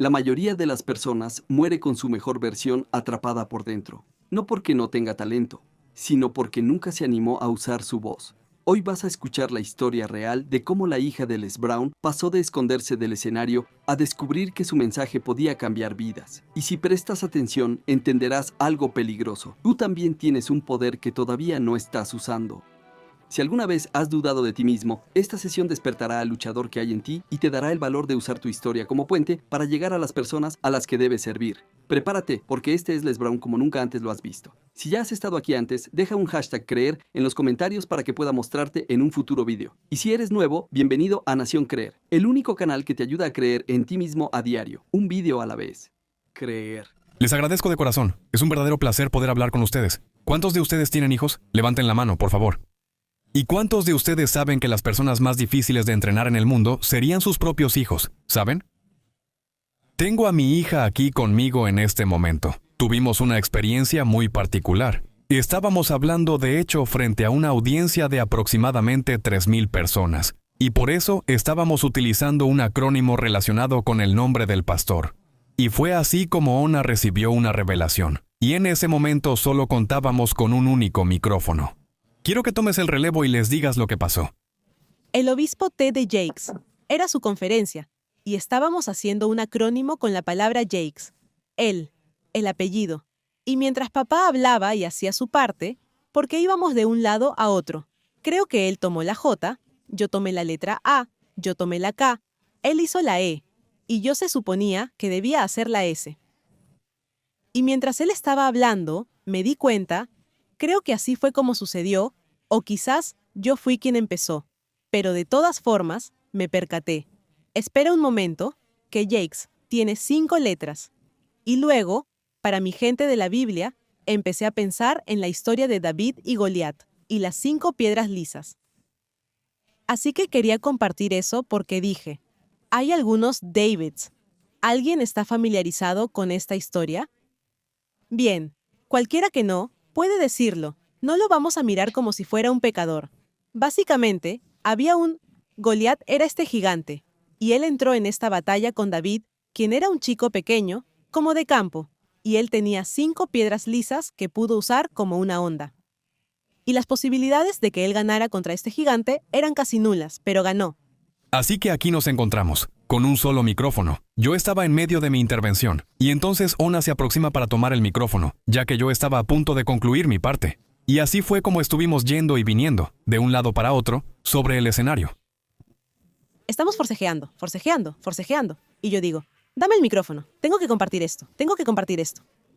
La mayoría de las personas muere con su mejor versión atrapada por dentro. No porque no tenga talento, sino porque nunca se animó a usar su voz. Hoy vas a escuchar la historia real de cómo la hija de Les Brown pasó de esconderse del escenario a descubrir que su mensaje podía cambiar vidas. Y si prestas atención, entenderás algo peligroso. Tú también tienes un poder que todavía no estás usando. Si alguna vez has dudado de ti mismo, esta sesión despertará al luchador que hay en ti y te dará el valor de usar tu historia como puente para llegar a las personas a las que debes servir. Prepárate, porque este es Les Brown como nunca antes lo has visto. Si ya has estado aquí antes, deja un hashtag creer en los comentarios para que pueda mostrarte en un futuro video. Y si eres nuevo, bienvenido a Nación Creer, el único canal que te ayuda a creer en ti mismo a diario, un video a la vez. Creer. Les agradezco de corazón. Es un verdadero placer poder hablar con ustedes. ¿Cuántos de ustedes tienen hijos? Levanten la mano, por favor. ¿Y cuántos de ustedes saben que las personas más difíciles de entrenar en el mundo serían sus propios hijos? ¿Saben? Tengo a mi hija aquí conmigo en este momento. Tuvimos una experiencia muy particular. Estábamos hablando de hecho frente a una audiencia de aproximadamente 3,000 personas. Y por eso estábamos utilizando un acrónimo relacionado con el nombre del pastor. Y fue así como Ona recibió una revelación. Y en ese momento solo contábamos con un único micrófono. Quiero que tomes el relevo y les digas lo que pasó. El obispo T.D. Jakes. Era su conferencia, y estábamos haciendo un acrónimo con la palabra Jakes. Él, el apellido. Y mientras papá hablaba y hacía su parte, porque íbamos de un lado a otro. Creo que él tomó la J, yo tomé la letra A, yo tomé la K, él hizo la E, y yo se suponía que debía hacer la S. Y mientras él estaba hablando, me di cuenta. Creo que así fue como sucedió, o quizás yo fui quien empezó. Pero de todas formas, me percaté. Espera un momento, que Jakes tiene 5 letras. Y luego, para mi gente de la Biblia, empecé a pensar en la historia de David y Goliat, y las 5 piedras lisas. Así que quería compartir eso porque dije, hay algunos Davids. ¿Alguien está familiarizado con esta historia? Bien, cualquiera que no, puede decirlo, no lo vamos a mirar como si fuera un pecador. Básicamente, Goliat era este gigante, y él entró en esta batalla con David, quien era un chico pequeño, como de campo, y él tenía 5 piedras lisas que pudo usar como una honda. Y las posibilidades de que él ganara contra este gigante eran casi nulas, pero ganó. Así que aquí nos encontramos, con un solo micrófono. Yo estaba en medio de mi intervención, y entonces Ona se aproxima para tomar el micrófono, ya que yo estaba a punto de concluir mi parte. Y así fue como estuvimos yendo y viniendo, de un lado para otro, sobre el escenario. Estamos forcejeando. Y yo digo, dame el micrófono, tengo que compartir esto.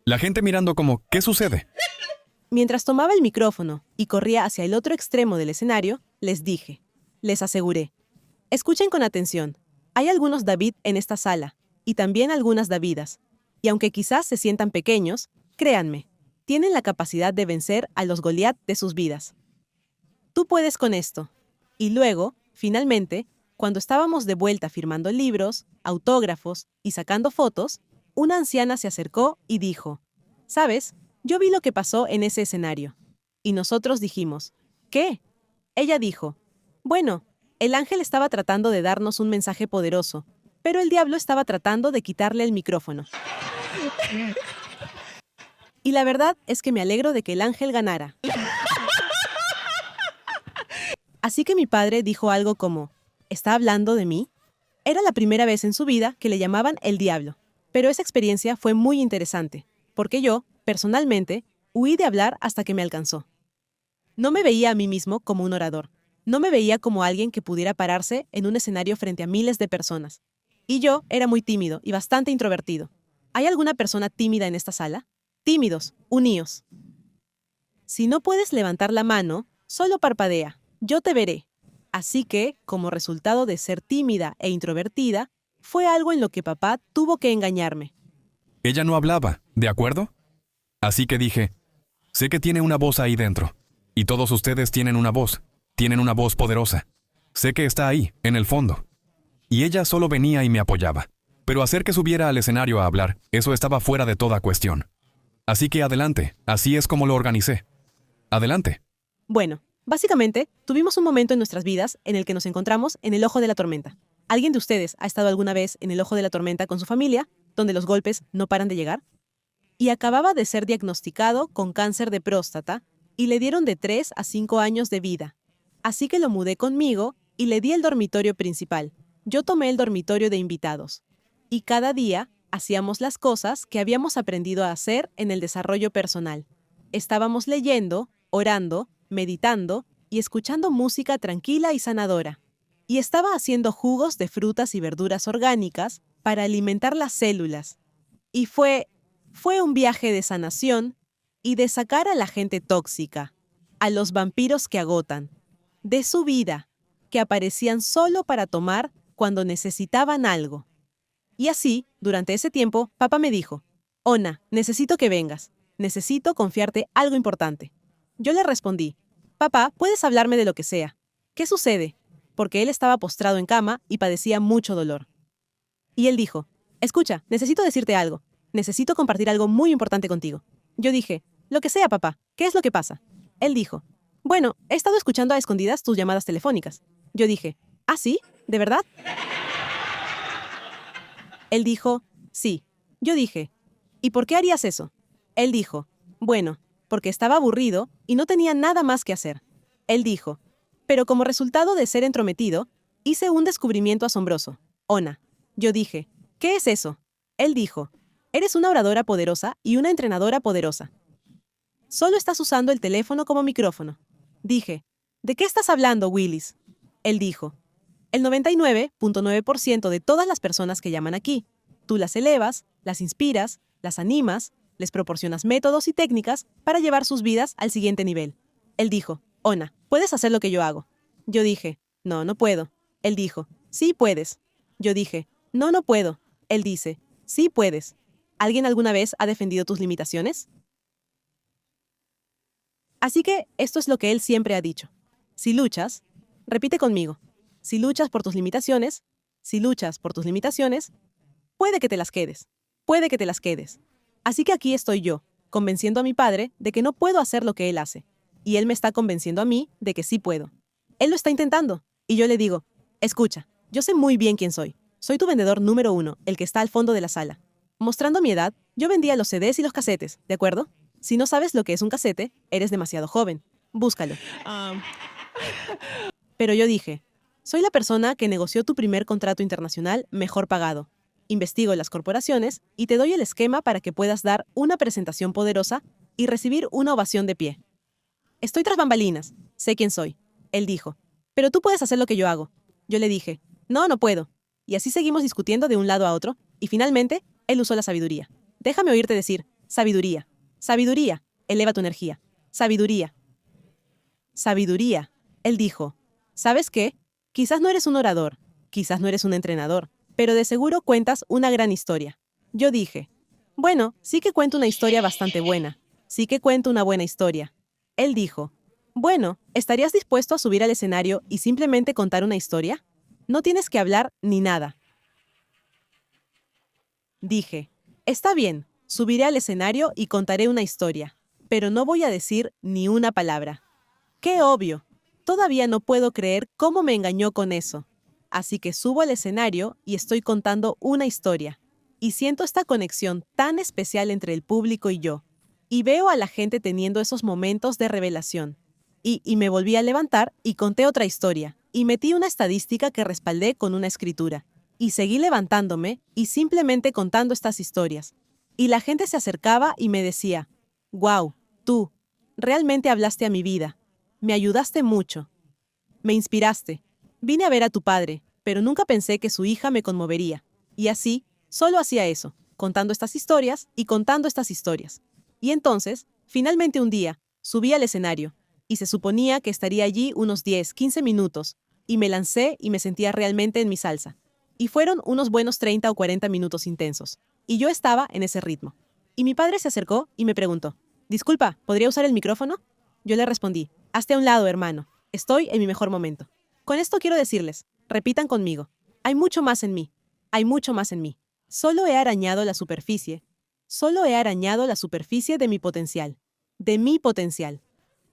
La gente mirando como, ¿qué sucede? Mientras tomaba el micrófono y corría hacia el otro extremo del escenario, les aseguré. Escuchen con atención. Hay algunos David en esta sala, y también algunas Davidas. Y aunque quizás se sientan pequeños, créanme, tienen la capacidad de vencer a los Goliat de sus vidas. Tú puedes con esto. Y luego, finalmente, cuando estábamos de vuelta firmando libros, autógrafos y sacando fotos, una anciana se acercó y dijo, ¿sabes? Yo vi lo que pasó en ese escenario. Y nosotros dijimos, ¿qué? Ella dijo, bueno, el ángel estaba tratando de darnos un mensaje poderoso, pero el diablo estaba tratando de quitarle el micrófono. Y la verdad es que me alegro de que el ángel ganara. Así que mi padre dijo algo como, ¿está hablando de mí? Era la primera vez en su vida que le llamaban el diablo, pero esa experiencia fue muy interesante, porque yo, personalmente, huí de hablar hasta que me alcanzó. No me veía a mí mismo como un orador. No me veía como alguien que pudiera pararse en un escenario frente a miles de personas. Y yo era muy tímido y bastante introvertido. ¿Hay alguna persona tímida en esta sala? Tímidos, uníos. Si no puedes levantar la mano, solo parpadea. Yo te veré. Así que, como resultado de ser tímida e introvertida, fue algo en lo que papá tuvo que engañarme. Ella no hablaba, ¿de acuerdo? Así que dije, sé que tiene una voz ahí dentro. Y todos ustedes tienen una voz poderosa. Sé que está ahí, en el fondo. Y ella solo venía y me apoyaba. Pero hacer que subiera al escenario a hablar, eso estaba fuera de toda cuestión. Así que adelante, así es como lo organicé. Adelante. Bueno, básicamente, tuvimos un momento en nuestras vidas en el que nos encontramos en el ojo de la tormenta. ¿Alguien de ustedes ha estado alguna vez en el ojo de la tormenta con su familia, donde los golpes no paran de llegar? Y acababa de ser diagnosticado con cáncer de próstata y le dieron de 3 a 5 años de vida. Así que lo mudé conmigo y le di el dormitorio principal. Yo tomé el dormitorio de invitados. Y cada día hacíamos las cosas que habíamos aprendido a hacer en el desarrollo personal. Estábamos leyendo, orando, meditando y escuchando música tranquila y sanadora. Y estaba haciendo jugos de frutas y verduras orgánicas para alimentar las células. Y fue un viaje de sanación y de sacar a la gente tóxica, a los vampiros que agotan, de su vida, que aparecían solo para tomar cuando necesitaban algo. Y así, durante ese tiempo, papá me dijo, Ona, necesito que vengas. Necesito confiarte algo importante. Yo le respondí, papá, puedes hablarme de lo que sea. ¿Qué sucede? Porque él estaba postrado en cama y padecía mucho dolor. Y él dijo, escucha, necesito decirte algo. Necesito compartir algo muy importante contigo. Yo dije, lo que sea, papá. ¿Qué es lo que pasa? Él dijo, bueno, he estado escuchando a escondidas tus llamadas telefónicas. Yo dije, ¿ah, sí? ¿De verdad? Él dijo, sí. Yo dije, ¿y por qué harías eso? Él dijo, bueno, porque estaba aburrido y no tenía nada más que hacer. Él dijo, pero como resultado de ser entrometido, hice un descubrimiento asombroso. Ona. Yo dije, ¿qué es eso? Él dijo, eres una oradora poderosa y una entrenadora poderosa. Solo estás usando el teléfono como micrófono. Dije, ¿de qué estás hablando, Willis? Él dijo, el 99.9% de todas las personas que llaman aquí, tú las elevas, las inspiras, las animas, les proporcionas métodos y técnicas para llevar sus vidas al siguiente nivel. Él dijo, Ona, ¿puedes hacer lo que yo hago? Yo dije, no, no puedo. Él dijo, sí puedes. Yo dije, no, no puedo. Él dice, sí puedes. ¿Alguien alguna vez ha defendido tus limitaciones? Así que esto es lo que él siempre ha dicho. Si luchas, repite conmigo, si luchas por tus limitaciones, puede que te las quedes, puede que te las quedes. Así que aquí estoy yo, convenciendo a mi padre de que no puedo hacer lo que él hace, y él me está convenciendo a mí de que sí puedo. Él lo está intentando, y yo le digo, escucha, yo sé muy bien quién soy. Soy tu vendedor número 1, el que está al fondo de la sala. Mostrando mi edad, yo vendía los CDs y los casetes, ¿de acuerdo? Si no sabes lo que es un casete, eres demasiado joven. Búscalo. Pero yo dije, soy la persona que negoció tu primer contrato internacional mejor pagado. Investigo las corporaciones y te doy el esquema para que puedas dar una presentación poderosa y recibir una ovación de pie. Estoy tras bambalinas. Sé quién soy. Él dijo, pero tú puedes hacer lo que yo hago. Yo le dije, no, no puedo. Y así seguimos discutiendo de un lado a otro, y finalmente, él usó la sabiduría. Déjame oírte decir, sabiduría. Sabiduría. Eleva tu energía. Sabiduría. Sabiduría. Él dijo, ¿sabes qué? Quizás no eres un orador, quizás no eres un entrenador, pero de seguro cuentas una gran historia. Yo dije, bueno, sí que cuento una historia bastante buena. Sí que cuento una buena historia. Él dijo, bueno, ¿estarías dispuesto a subir al escenario y simplemente contar una historia? No tienes que hablar ni nada. Dije, está bien, subiré al escenario y contaré una historia, pero no voy a decir ni una palabra. ¡Qué obvio! Todavía no puedo creer cómo me engañó con eso. Así que subo al escenario y estoy contando una historia. Y siento esta conexión tan especial entre el público y yo. Y veo a la gente teniendo esos momentos de revelación. Y me volví a levantar y conté otra historia. Y metí una estadística que respaldé con una escritura. Y seguí levantándome y simplemente contando estas historias. Y la gente se acercaba y me decía, «Wow, tú, realmente hablaste a mi vida. Me ayudaste mucho. Me inspiraste. Vine a ver a tu padre, pero nunca pensé que su hija me conmovería. Y así, solo hacía eso, contando estas historias y contando estas historias. Y entonces, finalmente un día, subí al escenario, y se suponía que estaría allí unos 10, 15 minutos, y me lancé y me sentía realmente en mi salsa. Y fueron unos buenos 30 o 40 minutos intensos. Y yo estaba en ese ritmo. Y mi padre se acercó y me preguntó, «Disculpa, ¿podría usar el micrófono?» Yo le respondí, «Hazte a un lado, hermano. Estoy en mi mejor momento». Con esto quiero decirles, repitan conmigo, hay mucho más en mí. Hay mucho más en mí. Solo he arañado la superficie. Solo he arañado la superficie de mi potencial. De mi potencial.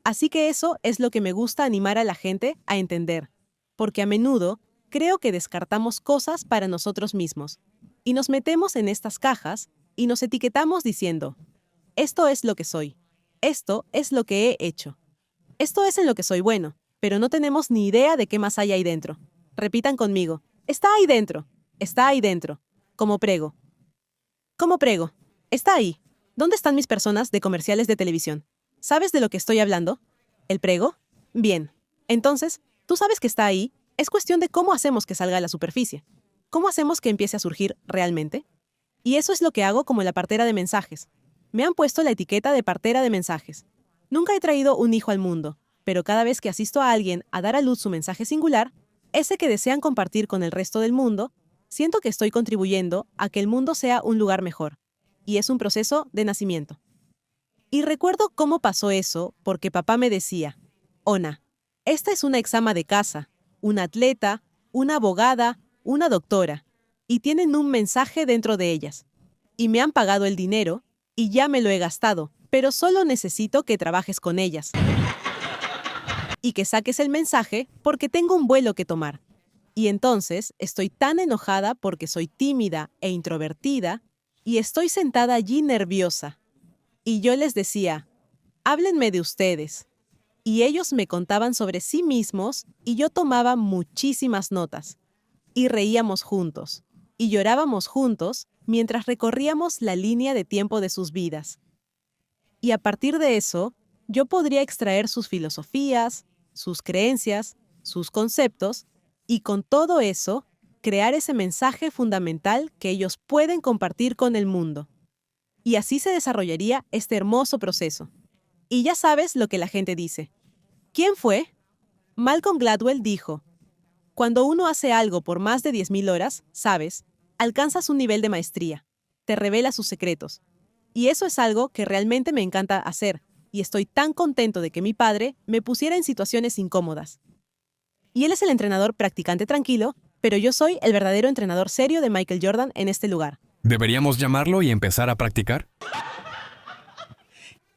Así que eso es lo que me gusta animar a la gente a entender. Porque a menudo creo que descartamos cosas para nosotros mismos. Y nos metemos en estas cajas y nos etiquetamos diciendo, esto es lo que soy, esto es lo que he hecho, esto es en lo que soy bueno, pero no tenemos ni idea de qué más hay ahí dentro. Repitan conmigo, está ahí dentro, está ahí dentro, como prego. Como prego, está ahí. ¿Dónde están mis personas de comerciales de televisión? ¿Sabes de lo que estoy hablando? ¿El prego? Bien. Entonces, tú sabes que está ahí, es cuestión de cómo hacemos que salga a la superficie. ¿Cómo hacemos que empiece a surgir realmente? Y eso es lo que hago como la partera de mensajes. Me han puesto la etiqueta de partera de mensajes. Nunca he traído un hijo al mundo, pero cada vez que asisto a alguien a dar a luz su mensaje singular, ese que desean compartir con el resto del mundo, siento que estoy contribuyendo a que el mundo sea un lugar mejor. Y es un proceso de nacimiento. Y recuerdo cómo pasó eso porque papá me decía, Ona, esta es una exama de casa, una atleta, una abogada, una doctora, y tienen un mensaje dentro de ellas. Y me han pagado el dinero, y ya me lo he gastado, pero solo necesito que trabajes con ellas. Y que saques el mensaje porque tengo un vuelo que tomar. Y entonces estoy tan enojada porque soy tímida e introvertida, y estoy sentada allí nerviosa. Y yo les decía, háblenme de ustedes. Y ellos me contaban sobre sí mismos y yo tomaba muchísimas notas. Y reíamos juntos. Y llorábamos juntos mientras recorríamos la línea de tiempo de sus vidas. Y a partir de eso, yo podría extraer sus filosofías, sus creencias, sus conceptos, y con todo eso, crear ese mensaje fundamental que ellos pueden compartir con el mundo. Y así se desarrollaría este hermoso proceso. Y ya sabes lo que la gente dice. ¿Quién fue? Malcolm Gladwell dijo, cuando uno hace algo por más de 10.000 horas, sabes, alcanzas un nivel de maestría, te revela sus secretos. Y eso es algo que realmente me encanta hacer, y estoy tan contento de que mi padre me pusiera en situaciones incómodas. Y él es el entrenador practicante tranquilo, pero yo soy el verdadero entrenador serio de Michael Jordan en este lugar. ¿Deberíamos llamarlo y empezar a practicar?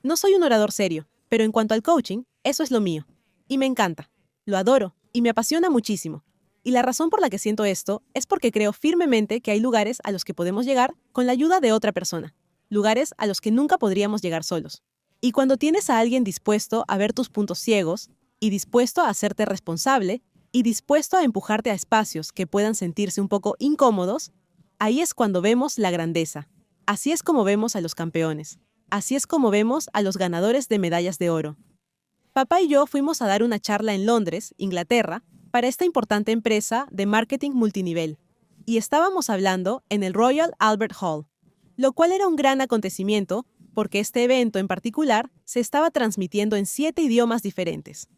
No soy un orador serio, pero en cuanto al coaching, eso es lo mío. Y me encanta, lo adoro y me apasiona muchísimo. Y la razón por la que siento esto es porque creo firmemente que hay lugares a los que podemos llegar con la ayuda de otra persona. Lugares a los que nunca podríamos llegar solos. Y cuando tienes a alguien dispuesto a ver tus puntos ciegos, y dispuesto a hacerte responsable, y dispuesto a empujarte a espacios que puedan sentirse un poco incómodos, ahí es cuando vemos la grandeza. Así es como vemos a los campeones. Así es como vemos a los ganadores de medallas de oro. Papá y yo fuimos a dar una charla en Londres, Inglaterra, para esta importante empresa de marketing multinivel. Y estábamos hablando en el Royal Albert Hall, lo cual era un gran acontecimiento porque este evento en particular se estaba transmitiendo en 7 idiomas diferentes.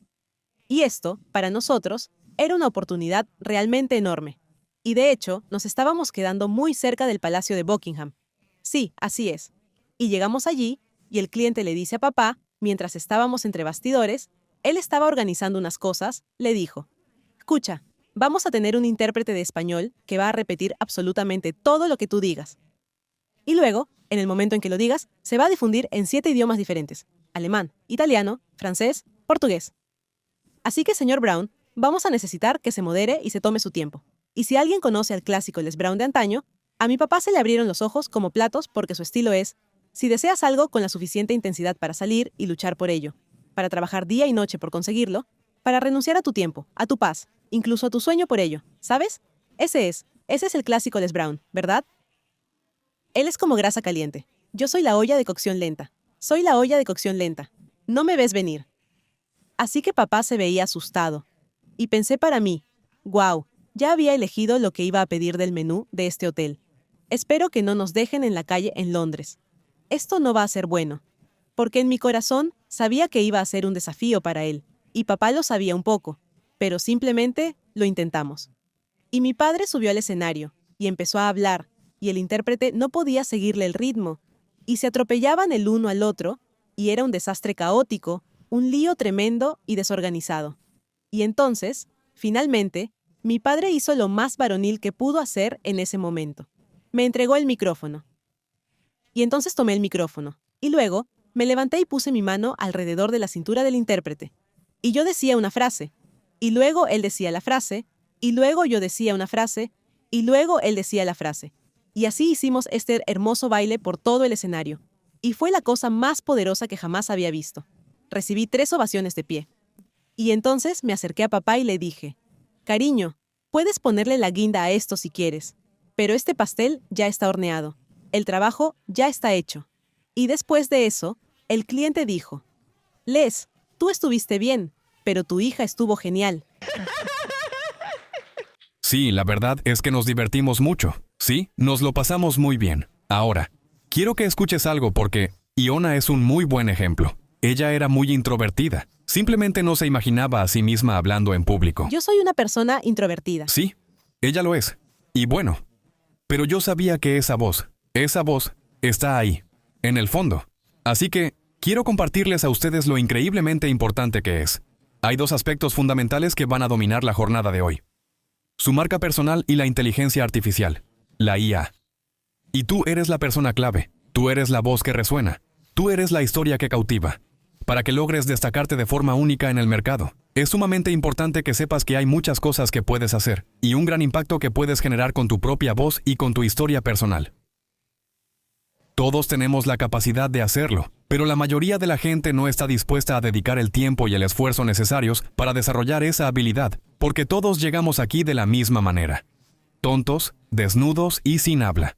Y esto, para nosotros, era una oportunidad realmente enorme. Y de hecho, nos estábamos quedando muy cerca del Palacio de Buckingham. Sí, así es. Y llegamos allí, y el cliente le dice a papá, mientras estábamos entre bastidores, él estaba organizando unas cosas, le dijo, escucha, vamos a tener un intérprete de español que va a repetir absolutamente todo lo que tú digas. Y luego, en el momento en que lo digas, se va a difundir en 7 idiomas diferentes: alemán, italiano, francés, portugués. Así que, señor Brown, vamos a necesitar que se modere y se tome su tiempo. Y si alguien conoce al clásico Les Brown de antaño, a mi papá se le abrieron los ojos como platos porque su estilo es, si deseas algo con la suficiente intensidad para salir y luchar por ello, para trabajar día y noche por conseguirlo, para renunciar a tu tiempo, a tu paz, incluso a tu sueño por ello, ¿sabes? Ese es el clásico Les Brown, ¿verdad? Él es como grasa caliente. Yo soy la olla de cocción lenta. Soy la olla de cocción lenta. No me ves venir. Así que papá se veía asustado. Y pensé para mí, wow, ya había elegido lo que iba a pedir del menú de este hotel. Espero que no nos dejen en la calle en Londres. Esto no va a ser bueno. Porque en mi corazón sabía que iba a ser un desafío para él. Y papá lo sabía un poco. Pero simplemente lo intentamos. Y mi padre subió al escenario y empezó a hablar. Y el intérprete no podía seguirle el ritmo. Y se atropellaban el uno al otro. Y era un desastre caótico, un lío tremendo y desorganizado. Y entonces, finalmente, mi padre hizo lo más varonil que pudo hacer en ese momento. Me entregó el micrófono. Y entonces tomé el micrófono. Y luego, me levanté y puse mi mano alrededor de la cintura del intérprete. Y yo decía una frase. Y luego él decía la frase. Y luego yo decía una frase, y luego él decía la frase. Y así hicimos este hermoso baile por todo el escenario. Y fue la cosa más poderosa que jamás había visto. Recibí 3 ovaciones de pie. Y entonces me acerqué a papá y le dije, cariño, puedes ponerle la guinda a esto si quieres, pero este pastel ya está horneado. El trabajo ya está hecho. Y después de eso, el cliente dijo, Les, tú estuviste bien, pero tu hija estuvo genial. Sí, la verdad es que nos divertimos mucho. Sí, nos lo pasamos muy bien. Ahora, quiero que escuches algo porque Iona es un muy buen ejemplo. Ella era muy introvertida. Simplemente no se imaginaba a sí misma hablando en público. Yo soy una persona introvertida. Sí, ella lo es. Y bueno, pero yo sabía que esa voz está ahí, en el fondo. Así que quiero compartirles a ustedes lo increíblemente importante que es. Hay 2 aspectos fundamentales que van a dominar la jornada de hoy. Su marca personal y la inteligencia artificial, la IA. Y tú eres la persona clave, tú eres la voz que resuena, tú eres la historia que cautiva. Para que logres destacarte de forma única en el mercado, es sumamente importante que sepas que hay muchas cosas que puedes hacer y un gran impacto que puedes generar con tu propia voz y con tu historia personal. Todos tenemos la capacidad de hacerlo, pero la mayoría de la gente no está dispuesta a dedicar el tiempo y el esfuerzo necesarios para desarrollar esa habilidad, porque todos llegamos aquí de la misma manera. Tontos, desnudos y sin habla.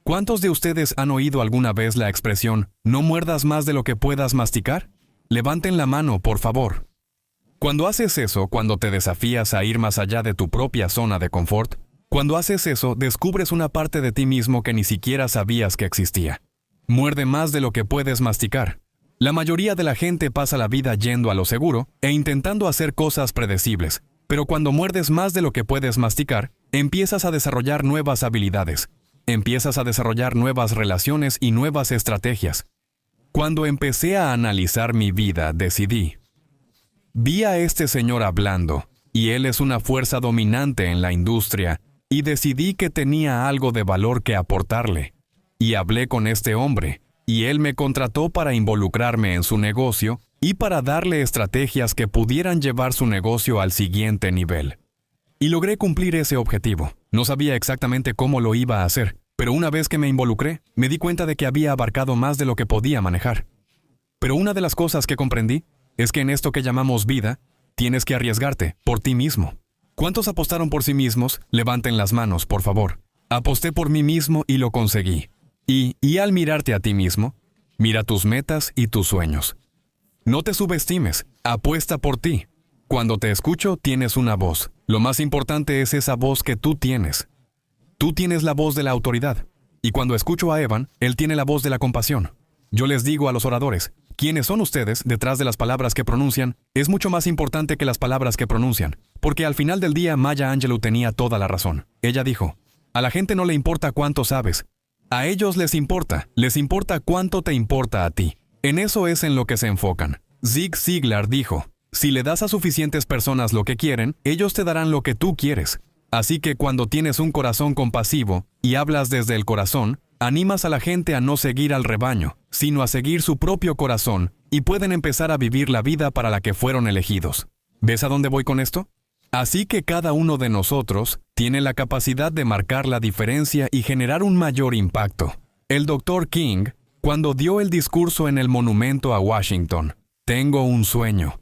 ¿Cuántos de ustedes han oído alguna vez la expresión «no muerdas más de lo que puedas masticar»? Levanten la mano, por favor. Cuando haces eso, cuando te desafías a ir más allá de tu propia zona de confort, cuando haces eso, descubres una parte de ti mismo que ni siquiera sabías que existía. Muerde más de lo que puedes masticar. La mayoría de la gente pasa la vida yendo a lo seguro e intentando hacer cosas predecibles, pero cuando muerdes más de lo que puedes masticar, empiezas a desarrollar nuevas habilidades. Empiezas a desarrollar nuevas relaciones y nuevas estrategias. Cuando empecé a analizar mi vida, decidí. Vi a este señor hablando, y él es una fuerza dominante en la industria, y decidí que tenía algo de valor que aportarle. Y hablé con este hombre, y él me contrató para involucrarme en su negocio y para darle estrategias que pudieran llevar su negocio al siguiente nivel. Y logré cumplir ese objetivo. No sabía exactamente cómo lo iba a hacer, pero una vez que me involucré, me di cuenta de que había abarcado más de lo que podía manejar. Pero una de las cosas que comprendí es que en esto que llamamos vida, tienes que arriesgarte por ti mismo. ¿Cuántos apostaron por sí mismos? Levanten las manos, por favor. Aposté por mí mismo y lo conseguí. Y al mirarte a ti mismo, mira tus metas y tus sueños. No te subestimes, apuesta por ti. Cuando te escucho, tienes una voz. Lo más importante es esa voz que tú tienes. Tú tienes la voz de la autoridad. Y cuando escucho a Evan, él tiene la voz de la compasión. Yo les digo a los oradores, ¿quiénes son ustedes detrás de las palabras que pronuncian? Es mucho más importante que las palabras que pronuncian. Porque al final del día, Maya Angelou tenía toda la razón. Ella dijo, a la gente no le importa cuánto sabes. A ellos les importa cuánto te importa a ti. En eso es en lo que se enfocan. Zig Ziglar dijo, si le das a suficientes personas lo que quieren, ellos te darán lo que tú quieres. Así que cuando tienes un corazón compasivo y hablas desde el corazón, animas a la gente a no seguir al rebaño, sino a seguir su propio corazón y pueden empezar a vivir la vida para la que fueron elegidos. ¿Ves a dónde voy con esto? Así que cada uno de nosotros tiene la capacidad de marcar la diferencia y generar un mayor impacto. El Dr. King, cuando dio el discurso en el monumento a Washington, tengo un sueño.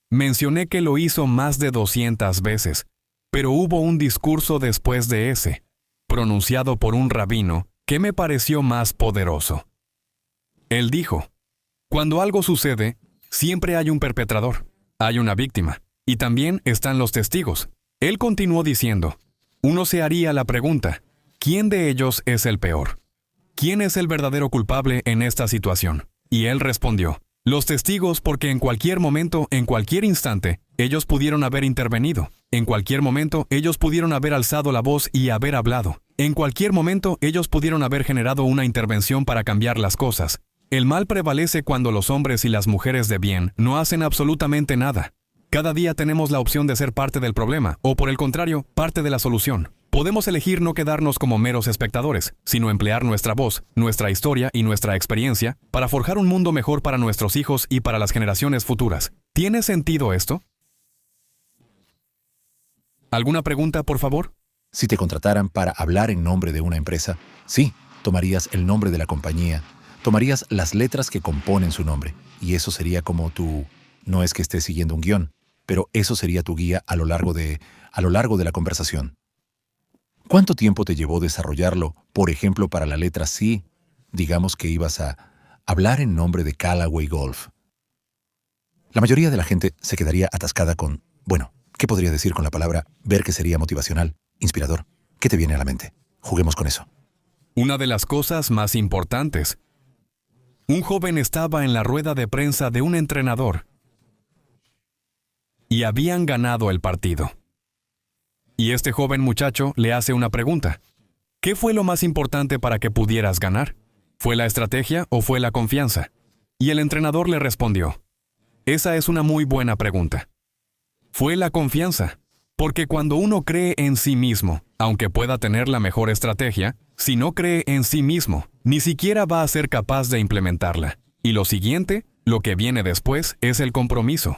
Mencioné que lo hizo más de 200 veces, pero hubo un discurso después de ese, pronunciado por un rabino, que me pareció más poderoso. Él dijo, cuando algo sucede, siempre hay un perpetrador, hay una víctima, y también están los testigos. Él continuó diciendo, uno se haría la pregunta, ¿quién de ellos es el peor? ¿Quién es el verdadero culpable en esta situación? Y él respondió, los testigos, porque en cualquier momento, en cualquier instante, ellos pudieron haber intervenido. En cualquier momento, ellos pudieron haber alzado la voz y haber hablado. En cualquier momento, ellos pudieron haber generado una intervención para cambiar las cosas. El mal prevalece cuando los hombres y las mujeres de bien no hacen absolutamente nada. Cada día tenemos la opción de ser parte del problema, o por el contrario, parte de la solución. Podemos elegir no quedarnos como meros espectadores, sino emplear nuestra voz, nuestra historia y nuestra experiencia para forjar un mundo mejor para nuestros hijos y para las generaciones futuras. ¿Tiene sentido esto? ¿Alguna pregunta, por favor? Si te contrataran para hablar en nombre de una empresa, sí, tomarías el nombre de la compañía, tomarías las letras que componen su nombre, y eso sería como tu... No es que estés siguiendo un guión, pero eso sería tu guía a lo largo de la conversación. ¿Cuánto tiempo te llevó desarrollarlo, por ejemplo, para la letra C? Digamos que ibas a hablar en nombre de Callaway Golf. La mayoría de la gente se quedaría atascada con, bueno, ¿qué podría decir con la palabra ver que sería motivacional, inspirador? ¿Qué te viene a la mente? Juguemos con eso. Una de las cosas más importantes. Un joven estaba en la rueda de prensa de un entrenador y habían ganado el partido. Y este joven muchacho le hace una pregunta. ¿Qué fue lo más importante para que pudieras ganar? ¿Fue la estrategia o fue la confianza? Y el entrenador le respondió, esa es una muy buena pregunta. Fue la confianza, porque cuando uno cree en sí mismo, aunque pueda tener la mejor estrategia, si no cree en sí mismo, ni siquiera va a ser capaz de implementarla. Y lo siguiente, lo que viene después, es el compromiso.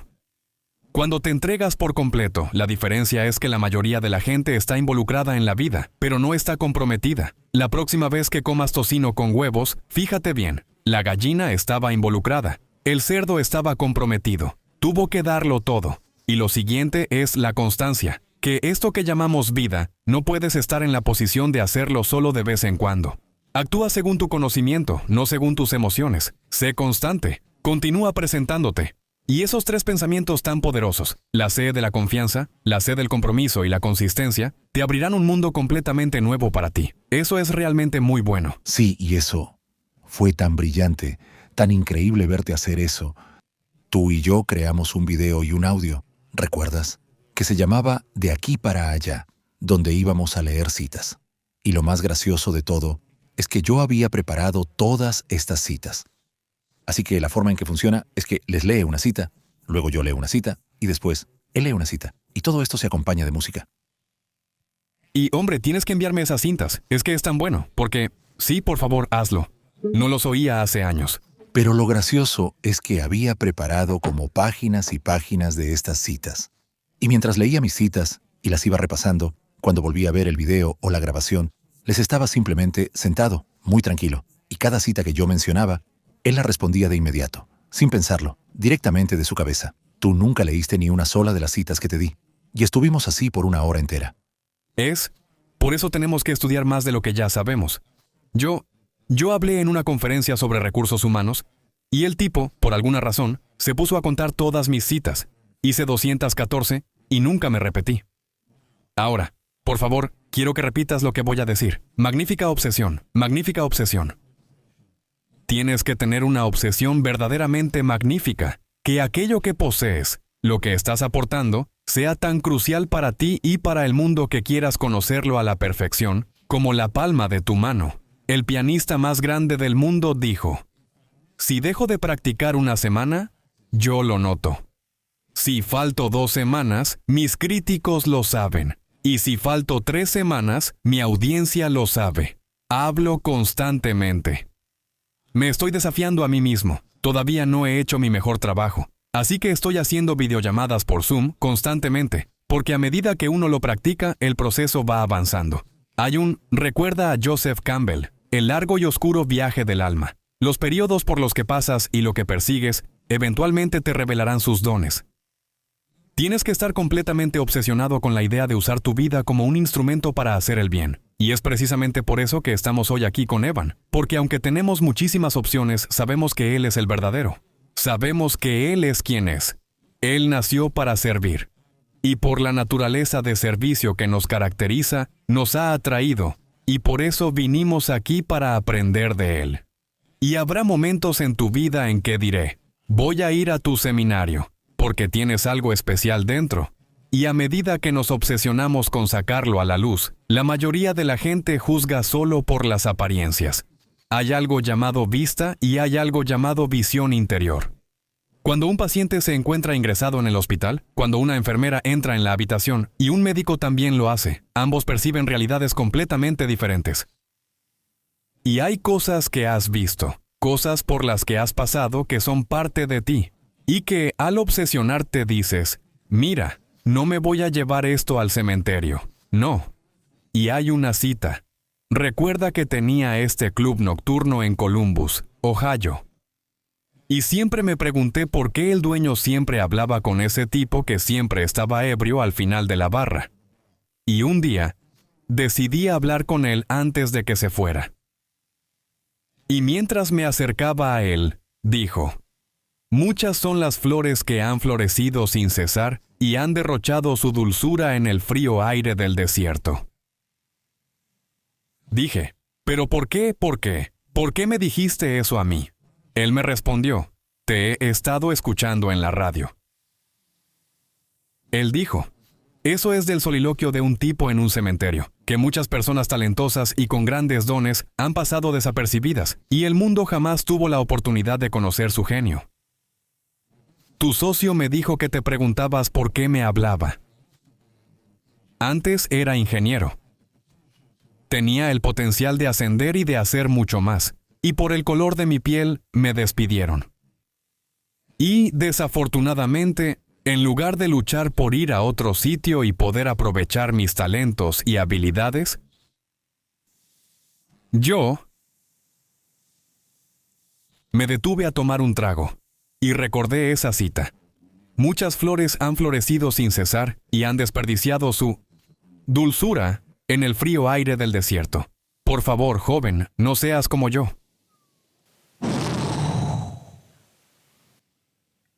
Cuando te entregas por completo, la diferencia es que la mayoría de la gente está involucrada en la vida, pero no está comprometida. La próxima vez que comas tocino con huevos, fíjate bien, la gallina estaba involucrada, el cerdo estaba comprometido, tuvo que darlo todo. Y lo siguiente es la constancia, que esto que llamamos vida, no puedes estar en la posición de hacerlo solo de vez en cuando. Actúa según tu conocimiento, no según tus emociones. Sé constante, continúa presentándote. Y esos tres pensamientos tan poderosos, la C de la confianza, la C del compromiso y la consistencia, te abrirán un mundo completamente nuevo para ti. Eso es realmente muy bueno. Sí, y eso fue tan brillante, tan increíble verte hacer eso. Tú y yo creamos un video y un audio, ¿recuerdas? Que se llamaba De aquí para allá, donde íbamos a leer citas. Y lo más gracioso de todo es que yo había preparado todas estas citas. Así que la forma en que funciona es que les lee una cita, luego yo leo una cita, y después él lee una cita. Y todo esto se acompaña de música. Y hombre, tienes que enviarme esas cintas. Es que es tan bueno, porque... Sí, por favor, hazlo. No los oía hace años. Pero lo gracioso es que había preparado como páginas y páginas de estas citas. Y mientras leía mis citas y las iba repasando, cuando volví a ver el video o la grabación, les estaba simplemente sentado, muy tranquilo. Y cada cita que yo mencionaba, él la respondía de inmediato, sin pensarlo, directamente de su cabeza. Tú nunca leíste ni una sola de las citas que te di. Y estuvimos así por una hora entera. Por eso tenemos que estudiar más de lo que ya sabemos. Yo hablé en una conferencia sobre recursos humanos, y el tipo, por alguna razón, se puso a contar todas mis citas. Hice 214 y nunca me repetí. Ahora, por favor, quiero que repitas lo que voy a decir. Magnífica obsesión, magnífica obsesión. Tienes que tener una obsesión verdaderamente magnífica, que aquello que posees, lo que estás aportando, sea tan crucial para ti y para el mundo que quieras conocerlo a la perfección, como la palma de tu mano. El pianista más grande del mundo dijo, si dejo de practicar una semana, yo lo noto. Si falto 2 semanas, mis críticos lo saben. Y si falto 3 semanas, mi audiencia lo sabe. Hablo constantemente. Me estoy desafiando a mí mismo. Todavía no he hecho mi mejor trabajo. Así que estoy haciendo videollamadas por Zoom constantemente, porque a medida que uno lo practica, el proceso va avanzando. Recuerda a Joseph Campbell, el largo y oscuro viaje del alma. Los periodos por los que pasas y lo que persigues, eventualmente te revelarán sus dones. Tienes que estar completamente obsesionado con la idea de usar tu vida como un instrumento para hacer el bien. Y es precisamente por eso que estamos hoy aquí con Evan, porque aunque tenemos muchísimas opciones, sabemos que él es el verdadero. Sabemos que él es quien es. Él nació para servir. Y por la naturaleza de servicio que nos caracteriza, nos ha atraído, y por eso vinimos aquí para aprender de él. Y habrá momentos en tu vida en que diré, voy a ir a tu seminario, porque tienes algo especial dentro. Y a medida que nos obsesionamos con sacarlo a la luz, la mayoría de la gente juzga solo por las apariencias. Hay algo llamado vista y hay algo llamado visión interior. Cuando un paciente se encuentra ingresado en el hospital, cuando una enfermera entra en la habitación y un médico también lo hace, ambos perciben realidades completamente diferentes. Y hay cosas que has visto, cosas por las que has pasado que son parte de ti, y que al obsesionarte dices, mira, no me voy a llevar esto al cementerio. No. Y hay una cita. Recuerda que tenía este club nocturno en Columbus, Ohio. Y siempre me pregunté por qué el dueño siempre hablaba con ese tipo que siempre estaba ebrio al final de la barra. Y un día, decidí hablar con él antes de que se fuera. Y mientras me acercaba a él, dijo: muchas son las flores que han florecido sin cesar y han derrochado su dulzura en el frío aire del desierto. Dije: ¿pero por qué? ¿Por qué? ¿Por qué me dijiste eso a mí? Él me respondió: te he estado escuchando en la radio. Él dijo: eso es del soliloquio de un tipo en un cementerio, que muchas personas talentosas y con grandes dones han pasado desapercibidas, y el mundo jamás tuvo la oportunidad de conocer su genio. Tu socio me dijo que te preguntabas por qué me hablaba. Antes era ingeniero. Tenía el potencial de ascender y de hacer mucho más, y por el color de mi piel me despidieron. Y, desafortunadamente, en lugar de luchar por ir a otro sitio y poder aprovechar mis talentos y habilidades, yo me detuve a tomar un trago y recordé esa cita. Muchas flores han florecido sin cesar y han desperdiciado su dulzura en el frío aire del desierto. Por favor, joven, no seas como yo.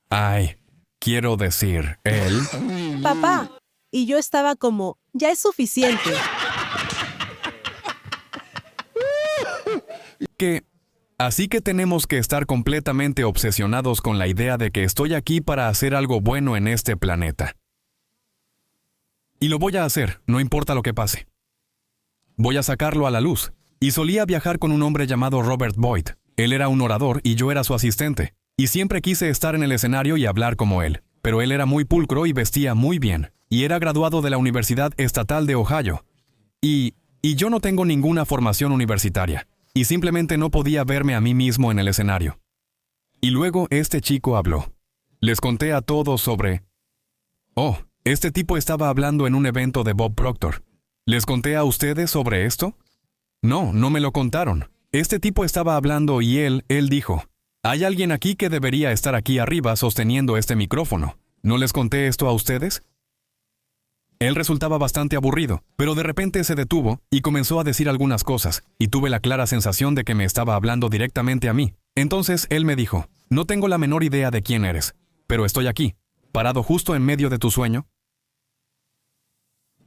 Ay, quiero decir, él... Papá. Y yo estaba como, ya es suficiente. Así que tenemos que estar completamente obsesionados con la idea de que estoy aquí para hacer algo bueno en este planeta. Y lo voy a hacer, no importa lo que pase. Voy a sacarlo a la luz. Y solía viajar con un hombre llamado Robert Boyd. Él era un orador y yo era su asistente. Y siempre quise estar en el escenario y hablar como él. Pero él era muy pulcro y vestía muy bien. Y era graduado de la Universidad Estatal de Ohio. Y yo no tengo ninguna formación universitaria. Y simplemente no podía verme a mí mismo en el escenario. Y luego este chico habló. Les conté a todos sobre... Oh, este tipo estaba hablando en un evento de Bob Proctor. ¿Les conté a ustedes sobre esto? No, no me lo contaron. Este tipo estaba hablando y él dijo: hay alguien aquí que debería estar aquí arriba sosteniendo este micrófono. ¿No les conté esto a ustedes? Él resultaba bastante aburrido, pero de repente se detuvo y comenzó a decir algunas cosas, y tuve la clara sensación de que me estaba hablando directamente a mí. Entonces él me dijo: no tengo la menor idea de quién eres, pero estoy aquí, parado justo en medio de tu sueño.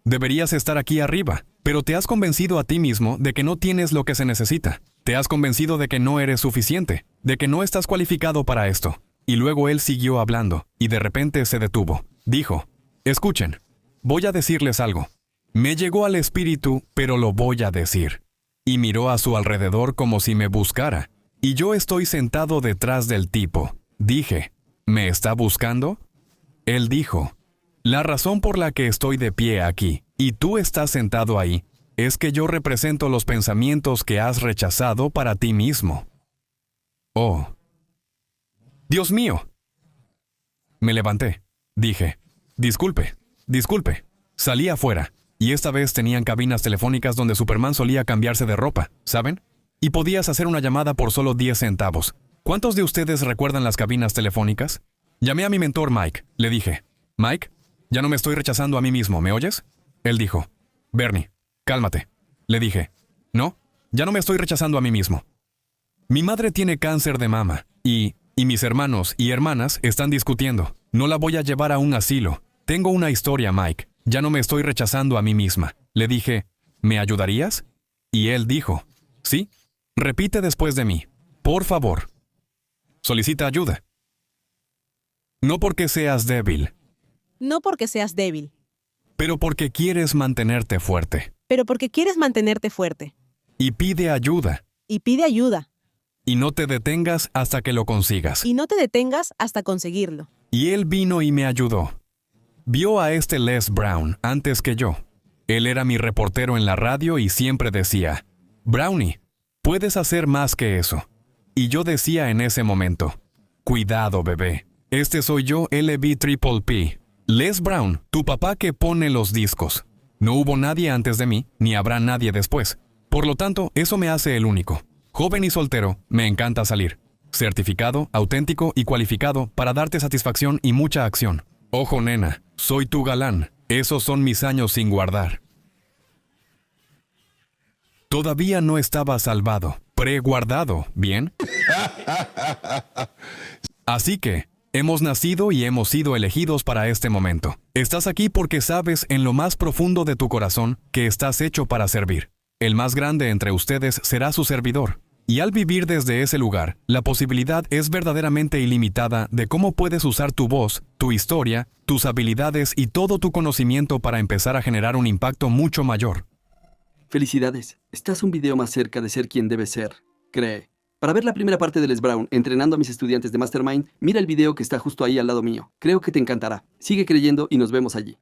Deberías estar aquí arriba, pero te has convencido a ti mismo de que no tienes lo que se necesita. Te has convencido de que no eres suficiente, de que no estás cualificado para esto. Y luego él siguió hablando, y de repente se detuvo. Dijo: escuchen, voy a decirles algo. Me llegó al espíritu, pero lo voy a decir. Y miró a su alrededor como si me buscara. Y yo estoy sentado detrás del tipo. Dije: ¿me está buscando? Él dijo: la razón por la que estoy de pie aquí, y tú estás sentado ahí, es que yo represento los pensamientos que has rechazado para ti mismo. Oh. ¡Dios mío! Me levanté. Dije: disculpe. Salí afuera, y esta vez tenían cabinas telefónicas donde Superman solía cambiarse de ropa, ¿saben? Y podías hacer una llamada por solo 10 centavos. ¿Cuántos de ustedes recuerdan las cabinas telefónicas? Llamé a mi mentor Mike. Le dije: Mike, ya no me estoy rechazando a mí mismo, ¿me oyes? Él dijo: Bernie, cálmate. Le dije: no, ya no me estoy rechazando a mí mismo. Mi madre tiene cáncer de mama, y mis hermanos y hermanas están discutiendo. No la voy a llevar a un asilo. Tengo una historia, Mike. Ya no me estoy rechazando a mí misma. Le dije: ¿me ayudarías? Y él dijo: sí. Repite después de mí. Por favor. Solicita ayuda. No porque seas débil. No porque seas débil, Pero porque quieres mantenerte fuerte. pero porque quieres mantenerte fuerte. Y pide ayuda. Y pide ayuda. Y no te detengas hasta que lo consigas. Y no te detengas hasta conseguirlo. Y él vino y me ayudó. Vio a este Les Brown antes que yo. Él era mi reportero en la radio y siempre decía: Brownie, puedes hacer más que eso. Y yo decía en ese momento: cuidado, bebé. Este soy yo, LB Triple P. Les Brown, tu papá que pone los discos. No hubo nadie antes de mí, ni habrá nadie después. Por lo tanto, eso me hace el único. Joven y soltero, me encanta salir. Certificado, auténtico y cualificado para darte satisfacción y mucha acción. Ojo, nena, soy tu galán. Esos son mis años sin guardar. Todavía no estaba salvado, preguardado, ¿bien? Así que, hemos nacido y hemos sido elegidos para este momento. Estás aquí porque sabes en lo más profundo de tu corazón que estás hecho para servir. El más grande entre ustedes será su servidor. Y al vivir desde ese lugar, la posibilidad es verdaderamente ilimitada de cómo puedes usar tu voz, tu historia, tus habilidades y todo tu conocimiento para empezar a generar un impacto mucho mayor. Felicidades, estás un video más cerca de ser quien debes ser. Cree. Para ver la primera parte de Les Brown entrenando a mis estudiantes de Mastermind, mira el video que está justo ahí al lado mío. Creo que te encantará. Sigue creyendo y nos vemos allí.